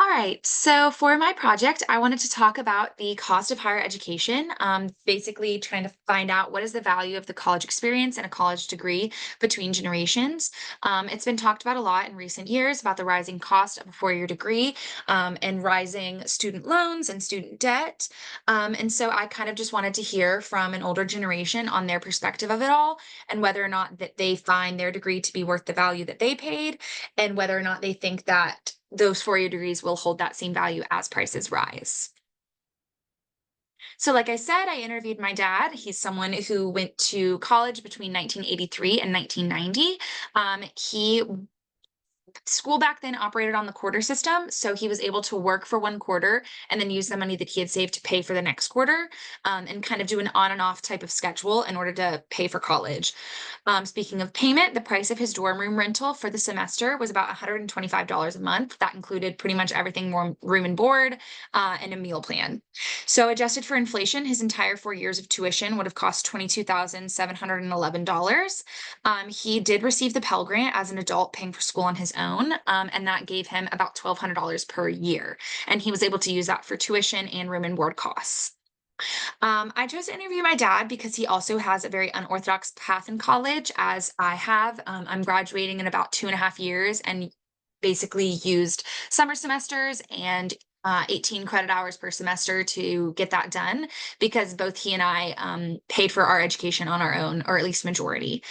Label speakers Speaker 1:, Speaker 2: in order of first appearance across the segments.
Speaker 1: All right, so for my project, I wanted to talk about the cost of higher education, basically trying to find out what is the value of the college experience and a college degree between generations. It's been talked about a lot in recent years about the rising cost of a four-year degree and rising student loans and student debt. And so I kind of just wanted to hear from an older generation on their perspective of it all and whether or not that they find their degree to be worth the value that they paid and whether or not they think that those four-year degrees will hold that same value as prices rise. So, like I said, I interviewed my dad. He's someone who went to college between 1983 and 1990. He School back then operated on the quarter system, so he was able to work for one quarter and then use the money that he had saved to pay for the next quarter, and kind of do an on and off type of schedule in order to pay for college. Speaking of payment, the price of his dorm room rental for the semester was about $125 a month. That included pretty much everything, room and board, and a meal plan. So, adjusted for inflation, his entire 4 years of tuition would have cost $22,711. He did receive the Pell Grant as an adult paying for school on his own, and that gave him about $1,200 per year. And he was able to use that for tuition and room and board costs. I chose to interview my dad because he also has a very unorthodox path in college, as I have. I'm graduating in about 2.5 years and basically used summer semesters and 18 credit hours per semester to get that done because both he and I paid for our education on our own, or at least majority.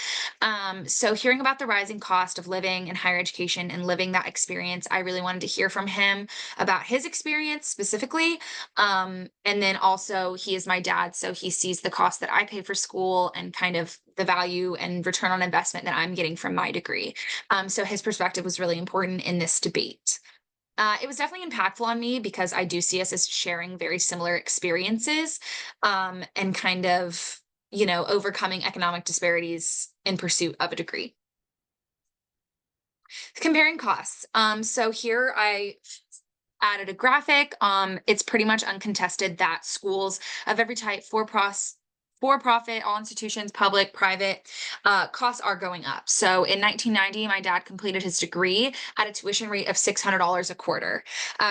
Speaker 1: So, hearing about the rising cost of living in higher education and living that experience, I really wanted to hear from him about his experience specifically. And then also, he is my dad, so he sees the cost that I pay for school and kind of the value and return on investment that I'm getting from my degree. So, his perspective was really important in this debate. It was definitely impactful on me because I do see us as sharing very similar experiences, and kind of, overcoming economic disparities in pursuit of a degree. Comparing costs. So here I added a graphic. It's pretty much uncontested that schools of every type, for profit, all institutions, public, private, costs are going up. So in 1990, my dad completed his degree at a tuition rate of $600 a quarter.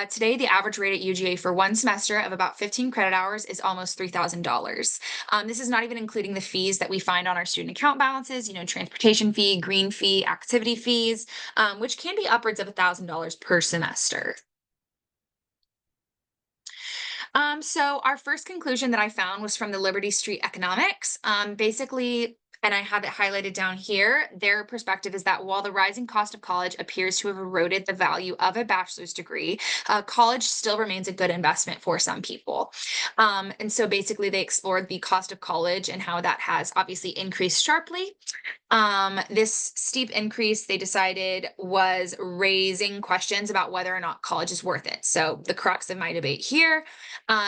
Speaker 1: Today, the average rate at UGA for one semester of about 15 credit hours is almost $3,000. This is not even including the fees that we find on our student account balances, transportation fee, green fee, activity fees, which can be upwards of $1,000 per semester. So our first conclusion that I found was from the Liberty Street Economics. Basically, and I have it highlighted down here, their perspective is that while the rising cost of college appears to have eroded the value of a bachelor's degree, college still remains a good investment for some people. And so basically, they explored the cost of college and how that has obviously increased sharply. This steep increase, they decided, was raising questions about whether or not college is worth it. So, the crux of my debate here,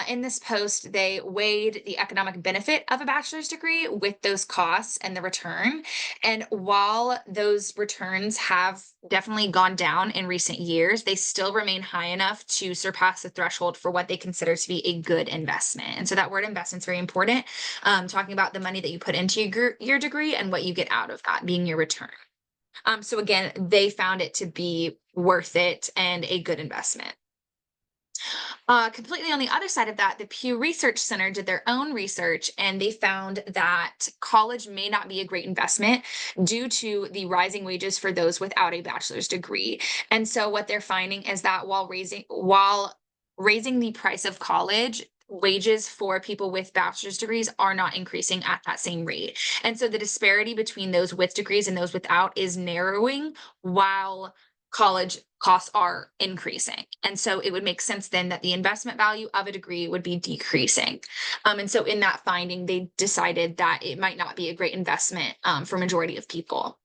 Speaker 1: in this post, they weighed the economic benefit of a bachelor's degree with those costs and the return. And while those returns have definitely gone down in recent years, they still remain high enough to surpass the threshold for what they consider to be a good investment. And so, that word investment is very important, talking about the money that you put into your degree and what you get out of that being your return. So again, they found it to be worth it and a good investment. Completely on the other side of that, the Pew Research Center did their own research and they found that college may not be a great investment due to the rising wages for those without a bachelor's degree. And so what they're finding is that while raising the price of college, wages for people with bachelor's degrees are not increasing at that same rate. And so the disparity between those with degrees and those without is narrowing while college costs are increasing. And so it would make sense then that the investment value of a degree would be decreasing. And so in that finding, they decided that it might not be a great investment, for majority of people.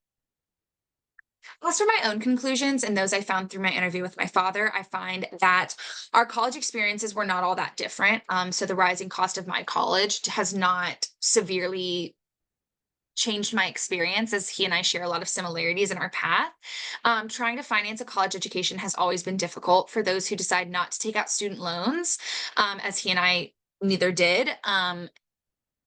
Speaker 1: As for my own conclusions and those I found through my interview with my father, I find that our college experiences were not all that different. So the rising cost of my college has not severely changed my experience, as he and I share a lot of similarities in our path. Trying to finance a college education has always been difficult for those who decide not to take out student loans, as he and I neither did.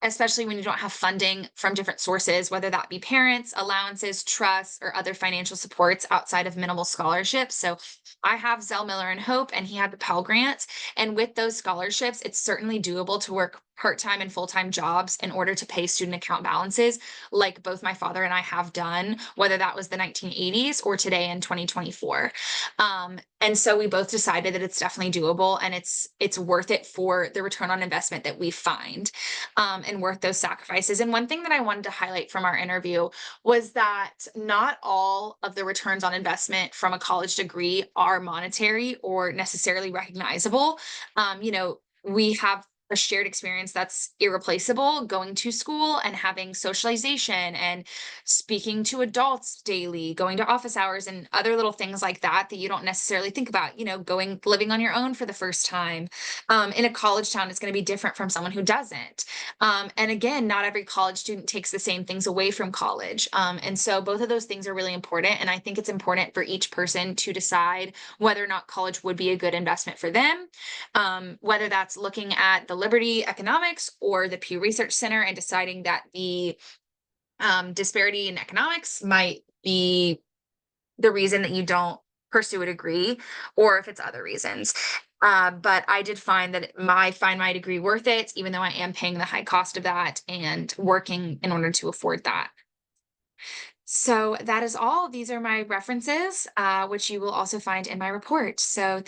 Speaker 1: especially when you don't have funding from different sources, whether that be parents, allowances, trusts, or other financial supports outside of minimal scholarships. So I have Zell Miller and Hope, and he had the Pell Grant. And with those scholarships, it's certainly doable to work part-time and full-time jobs in order to pay student account balances, like both my father and I have done, whether that was the 1980s or today in 2024. And so we both decided that it's definitely doable, and it's worth it for the return on investment that we find, and worth those sacrifices. And one thing that I wanted to highlight from our interview was that not all of the returns on investment from a college degree are monetary or necessarily recognizable. We have a shared experience that's irreplaceable, going to school and having socialization and speaking to adults daily, going to office hours and other little things like that that you don't necessarily think about, going living on your own for the first time. In a college town is going to be different from someone who doesn't. And again, not every college student takes the same things away from college. And so both of those things are really important. And I think it's important for each person to decide whether or not college would be a good investment for them, whether that's looking at the Liberty Economics or the Pew Research Center and deciding that the disparity in economics might be the reason that you don't pursue a degree, or if it's other reasons. But I did find that find my degree worth it, even though I am paying the high cost of that and working in order to afford that. So that is all. These are my references, which you will also find in my report. So